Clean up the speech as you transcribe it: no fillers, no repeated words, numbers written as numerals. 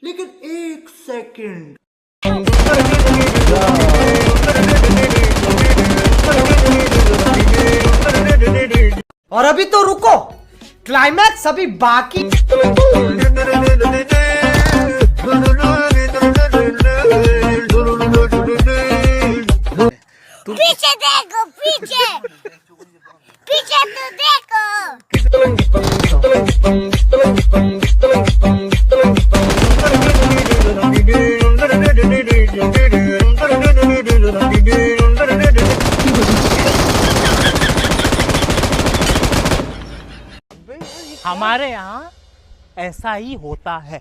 लेकिन एक सेकंड, और अभी तो रुको, क्लाइमैक्स अभी बाकी। पीछे देखो, पीछे पीछे तो देखो। हमारे यहाँ ऐसा ही होता है।